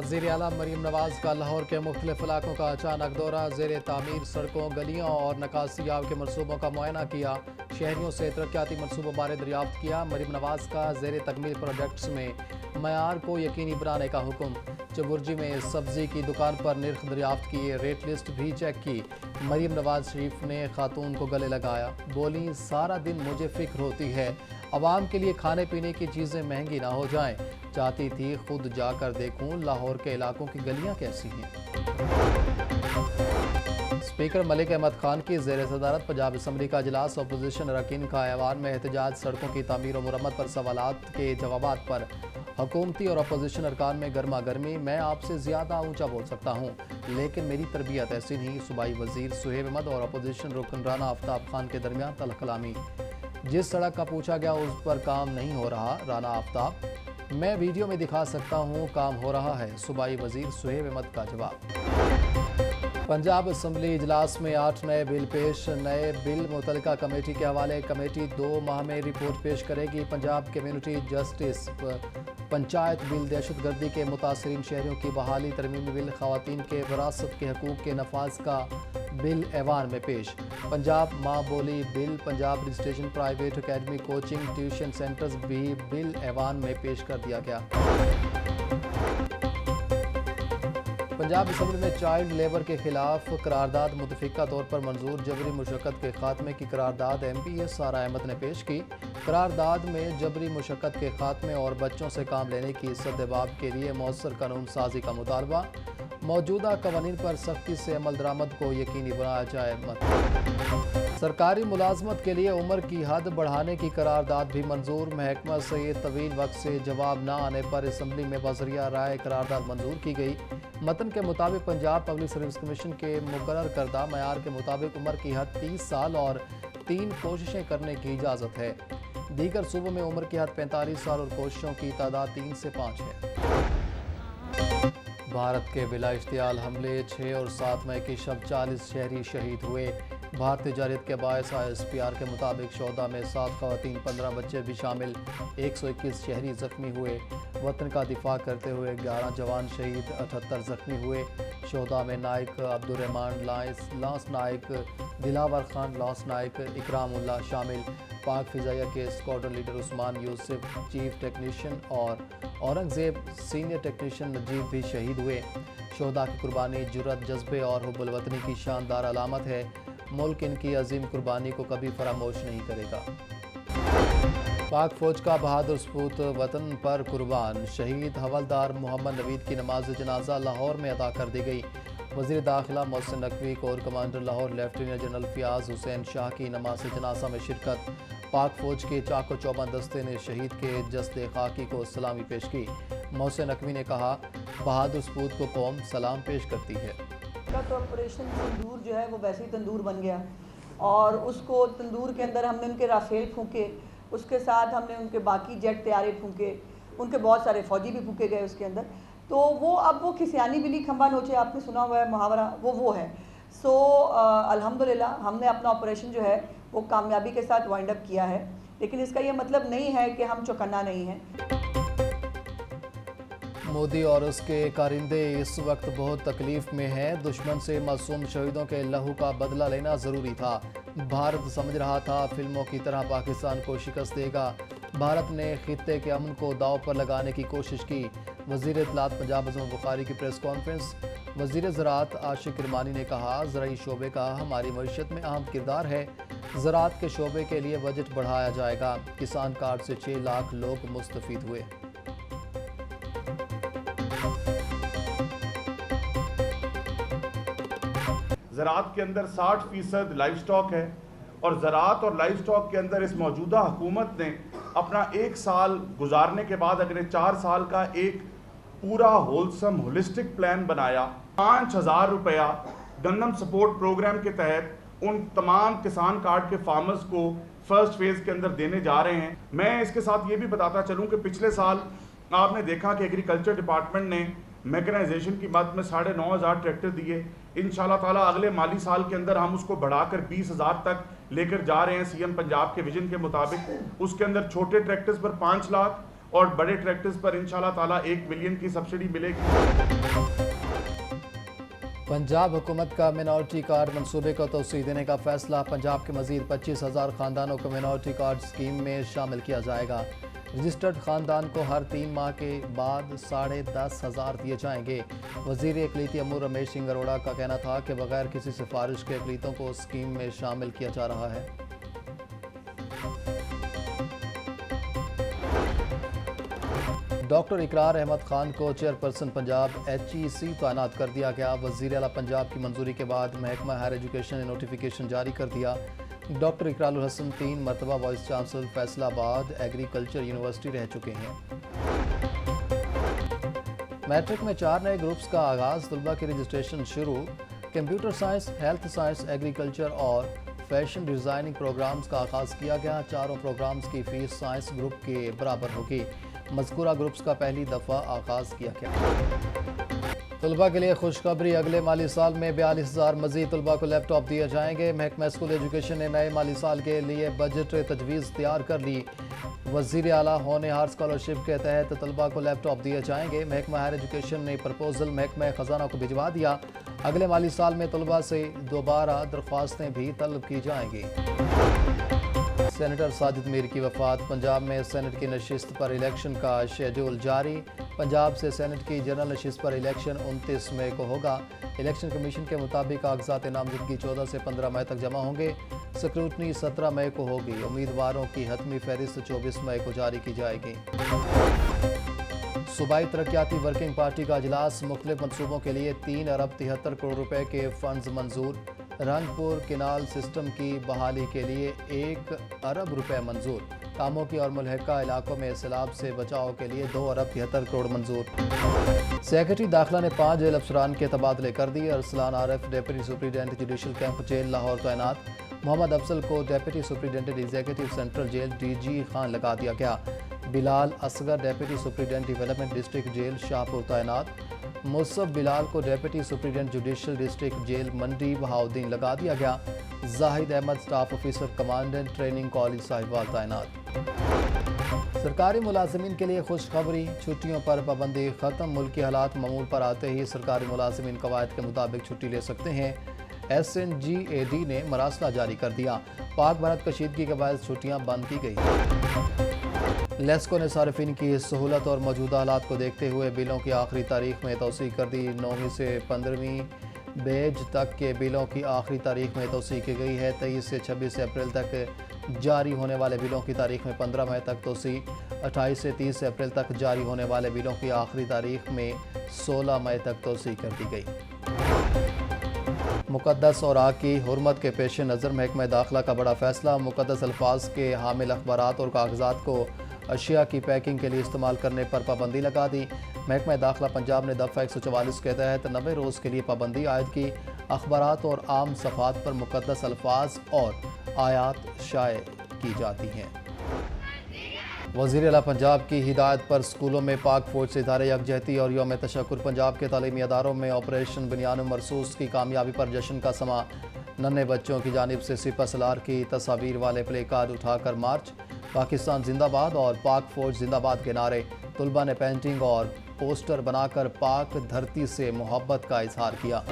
वज़ीर आला मरीम नवाज का लाहौर के मुख्तलिफ इलाकों का अचानक दौरा। ज़ेर तामीर सड़कों, गलियों और नकासियाब के मनसूबों का मुआयना किया। शहरियों से तरक्याती मनसूबों बारे दरियाफ्त किया। मरीम नवाज का ज़ेर तकमील प्रोजेक्ट्स में मयार को यकीनी बनाने का हुक्म। चबुर्जी में सब्जी की दुकान पर निर्ख दरियाफ्त किए। रेट लिस्ट भी चेक की। मरीम नवाज शरीफ ने खातून को गले लगाया। बोली, सारा दिन मुझे फिक्र होती है अवाम के लिए खाने पीने की चीज़ें महंगी ना हो जाएं। चाहती थी खुद जाकर देखूं लाहौर के इलाकों की गलियां कैसी हैं। स्पीकर मलिक अहमद खान की ज़ेर सदारत पंजाब असम्बली का इजलास। अपोजिशन अरकान का ऐवान में एहतजाज। सड़कों की तामीर और मुरम्मत पर सवालात के जवाबात पर हुकूमती और अपोजिशन अरकान में गर्मा गर्मी। मैं आपसे ज़्यादा ऊंचा बोल सकता हूँ, लेकिन मेरी तरबियत ऐसी नहीं। सूबाई वजीर सुहेब अहमद और अपोजिशन रुकन राना आफ्ताब खान के दरमियान तल्ख कलामी। जिस सड़क का पूछा गया उस पर काम नहीं हो रहा। राना आफ्ताब, मैं वीडियो में दिखा सकता हूँ काम हो रहा है। सूबाई वजीर सुहेब अहमद का जवाब। पंजाब असम्बली इजलास में 8 नए बिल पेश। नए बिल मुतलका कमेटी के हवाले। कमेटी 2 माह में रिपोर्ट पेश करेगी। Punjab community justice panchayat bill. दहशतगर्दी के मुतासरीन शहरियों की बहाली। तरमीमी बिल। खवातीन के विरासत के हकूक़ के नफाज का बिल ऐवान में पेश। पंजाब माँ बोली bill. Punjab registration private academy coaching tuition centres भी बिल ऐवान में पेश कर दिया गया। पंजाब असम्बली में चाइल्ड लेबर के खिलाफ करारदाद मुतफिका तौर पर मंजूर। जबरी मुशक्कत के खात्मे की करारदाद MP सारा अहमद ने पेश की। करारदाद में जबरी मुशक्कत के खात्मे और बच्चों से काम लेने की सद्देबाब के लिए मौसर कानून साजी का मुतालबा। मौजूदा कवानीन पर सख्ती से अमल दरामद को यकीनी बनाया जाए। सरकारी मुलाजमत के लिए उम्र की हद बढ़ाने की करारदाद भी मंजूर। महकमा से तवील वक्त से जवाब न आने पर असम्बली में बज़रिया राय करारदाद मंजूर की गई। मतन के मुताबिक पंजाब पब्लिक सर्विस कमीशन के मुकर्रर करदा मयार के मुताबिक उम्र की हद 30 साल और 3 कोशिशें करने की इजाज़त है। दीगर सूबों में उम्र की हद 45 साल और कोशिशों की तादाद 3 से 5 है। भारत के बिला इश्तियाल हमले 6 और 7 मई की शब 40 शहरी शहीद हुए। भारतीय जारियत के बायस ISPR के मुताबिक शोहदा में 7 खवातीन 15 बच्चे भी शामिल। 121 शहरी जख्मी हुए। वतन का दिफा करते हुए 11 जवान शहीद, 78 जख्मी हुए। शोहदा में Naik Abdurrahman, lance Naik Dilawar Khan, lance Naik Ikramullah शामिल। पाक फिजाइया के squadron leader Usman Yusuf, chief technician और औरंगजेब सीनियर टेक्नीशियन नजीब भी शहीद हुए। शोहदा की कुर्बानी जुर्रत, जज्बे और हुब्बुल वतनी की शानदार अलामत है। मुल्क इनकी अजीम कुर्बानी को कभी फरामोश नहीं करेगा। पाक फौज का बहादुर सपूत वतन पर कुर्बान। शहीद हवलदार मोहम्मद नवीद की नमाज जनाजा लाहौर में अदा कर दी गई। वज़ीर दाखिला Mohsin Naqvi, core commander Lahore lieutenant general Fayyaz Hussain Shah की नमाज जनाजा में शिरकत। पाक फ़ौज के चाको चौबंद दस्ते ने शहीद के जस्दे खाकी को सलामी पेश की। मोहसिन नकवी ने कहा, बहादुर सपूत को कौम सलाम पेश करती है। तो ऑपरेशन तंदूर जो है वो वैसे ही तंदूर बन गया और उसको तंदूर के अंदर हमने उनके राफेल फूँके, उसके साथ हमने उनके बाकी जेट तैयारे फूँके, उनके बहुत सारे फ़ौजी भी फूँके गए उसके अंदर। तो वो अब वो खिसियानी बिली खंबा नोचे, आपने सुना हुआ है मुहावरा, वो है। सो अल्हम्दुलिल्लाह हमने अपना ऑपरेशन जो है वो कामयाबी के साथ वाइंड अप किया है, लेकिन इसका ये मतलब नहीं है कि हम चौकन्ना नहीं हैं। मोदी और उसके कारिंदे इस वक्त बहुत तकलीफ में हैं। दुश्मन से मासूम शहीदों के लहू का बदला लेना ज़रूरी था। भारत समझ रहा था फिल्मों की तरह पाकिस्तान को शिकस्त देगा। भारत ने खित्ते के अमन को दाव पर लगाने की कोशिश की। वज़ीर इत्तलात पंजाब अज़म बुखारी की प्रेस कॉन्फ्रेंस। वज़ीर ज़राअत आशिक किरमानी ने कहा, ज़राई शोबे का हमारी मईशत में अहम किरदार है। ज़राअत के शोबे के लिए बजट बढ़ाया जाएगा। किसान कार्ड से 6 लाख लोग मुस्तफ़ीद हुए। ज़राअत के अंदर 60% लाइव स्टॉक है और ज़राअत और लाइव स्टॉक के अंदर इस मौजूदा हुकूमत ने अपना 1 साल गुजारने के बाद अगर 4 साल का एक पूरा होलसम होलिस्टिक प्लान बनाया। 5000 रुपया गंदम सपोर्ट प्रोग्राम के तहत उन तमाम किसान कार्ड के फार्मर्स को फर्स्ट फेज़ के अंदर देने जा रहे हैं। मैं इसके साथ ये भी बताता चलूँ कि पिछले साल आपने देखा कि एग्रीकल्चर डिपार्टमेंट ने मैकेनाइजेशन की मद में 9,500 ट्रैक्टर दिए। इंशाल्लाह ताला अगले माली साल के अंदर हम उसको बढ़ाकर 20,000 तक लेकर जा रहे हैं। CM पंजाब के विजन के मुताबिक उसके अंदर छोटे ट्रैक्टर्स पर 5 लाख और बड़े ट्रैक्टर्स पर इंशाल्लाह ताला 1 मिलियन की सब्सिडी मिलेगी। पंजाब हुकूमत का मिनॉरिटी कार्ड मंसूबे को तोसी देने का फैसला। पंजाब के मजीद 25,000 खानदानों को मिनॉरिटी कार्ड स्कीम में शामिल किया जाएगा। रजिस्टर्ड खानदान को हर 3 माह के बाद 10,500 दिए जाएंगे। वजीर इकलीती अमूर रमेश सिंह अरोड़ा का कहना था कि बगैर किसी सिफारिश के इकलीतों को स्कीम में शामिल किया जा रहा है। डॉक्टर इकरार अहमद खान को चेयरपर्सन पंजाब HEC तैनात कर दिया गया। वज़ीर आला पंजाब की मंजूरी के बाद महकमा हायर एजुकेशन ने नोटिफिकेशन जारी कर दिया। डॉक्टर इकरार हसन 3 मरतबा vice chancellor Faisalabad agriculture university रह चुके हैं। मैट्रिक में 4 नए ग्रुप्स का आगाज़, तलबा की रजिस्ट्रेशन शुरू। Computer science, health science, agriculture और फैशन डिज़ाइनिंग प्रोग्राम्स का आगाज़ किया गया। चारों प्रोग्राम्स की फ़ीस साइंस ग्रुप के बराबर होगी। मज़कूरा ग्रुप्स का पहली दफ़ा आगाज़ किया गया। तलबा के लिए खुशखबरी, अगले माली साल में 42,000 मज़ीद तलबा को लैपटॉप दिए जाएंगे। महकमा स्कूल एजुकेशन ने नए माली साल के लिए बजट तजवीज़ तैयार कर ली। वज़ीर आला होनहार स्कॉलरशिप के तहत तलबा को लैपटॉप दिए जाएंगे। महकमा हायर एजुकेशन ने प्रपोजल महकमा ख़जाना को भिजवा दिया। अगले माली साल में तलबा से दोबारा दरख्वास्तें भी तलब की जाएंगी। सेनेटर साजिद मीर की वफात। पंजाब में सेनेट की नशिस्त पर इलेक्शन का शेड्यूल जारी। पंजाब से सेनेट की जनरल नशिस्त पर इलेक्शन 29 मई को होगा। इलेक्शन कमीशन के मुताबिक कागजात नामजदगी 14 से 15 मई तक जमा होंगे। स्क्रूटनी 17 मई को होगी। उम्मीदवारों की हतमी फहरिस्त 24 मई को जारी की जाएगी। सूबाई तरक्याती वर्किंग पार्टी का इजलास। मुख्तलिफ मनसूबों के लिए 3 अरब 73 करोड़ रुपए के फंड्स मंजूर। रंगपुर किनाल सिस्टम की बहाली के लिए 1 अरब रुपए मंजूर। कामों की और मुल्हका इलाकों में सैलाब से बचाव के लिए 2 अरब 73 करोड़ मंजूर। सेक्रेटरी दाखिला ने 5 जेल अफसरान के तबादले कर दिए। Arsalan Arif deputy superintendent judicial camp jail Lahore तैनात। मोहम्मद अफसल को deputy superintendent executive central jail DG Khan लगा दिया गया। Bilal Asghar deputy superintendent development district jail Shahpur तैनात। मुसब बिलाल को deputy superintendent judicial district jail Mandi Bahauddin लगा दिया गया। Zahid Ahmad staff officer commandant training college Sahiwal तैनात। सरकारी मुलाजिमीन के लिए खुशखबरी, छुट्टियों पर पाबंदी खत्म। मुल्की हालात मामूल पर आते ही सरकारी मुलाजिमीन कवायद के मुताबिक छुट्टी ले सकते हैं। SNGAD ने मरासला जारी कर दिया। पाक भारत कशीदगी के बाद छुट्टियां बंद की गई। लेस्को ने सार्फिन की सहूलत और मौजूदा हालात को देखते हुए बिलों की आखिरी तारीख में तोसी कर दी। 9वीं से 15वीं बैच तक के बिलों की आखिरी तारीख में तोसी की गई है। 23 से 26 अप्रैल तक जारी होने वाले बिलों की तारीख में 15 मई तक तोसी। 28 से 30 अप्रैल तक जारी होने वाले बिलों की आखिरी तारीख में 16 मई तक तोसी कर दी गई। मुक़द्दस और आग की हुर्मत के पेश नज़र महकमा दाखिला का बड़ा फैसला। मुक़द्दस अल्फाज के हामिल अखबारात और कागजात को अशिया की पैकिंग के लिए इस्तेमाल करने पर पाबंदी लगा दी। महकमा दाखिला पंजाब ने दफ़ा 144 के तहत 90 रोज़ के लिए पाबंदी आयद की। अखबारात और आम सफ़ात पर मुक़द्दस अल्फाज और आयात शाये की जाती हैं। वज़ीर आला पंजाब की हिदायत पर स्कूलों में पाक फौज से इज़हार यकजहती और यौम तशक्कुर। पंजाब के तालीमी अदारों में ऑपरेशन बुनियान मरसूस की कामयाबी पर जश्न का समा। नन्हे बच्चों की जानिब से सिपह सलार की तस्वीर वाले प्ले कार्ड उठाकर मार्च। पाकिस्तान जिंदाबाद और पाक फौज जिंदाबाद के नारे। तलबा ने पेंटिंग और पोस्टर बनाकर पाक धरती से मोहब्बत का इजहार किया।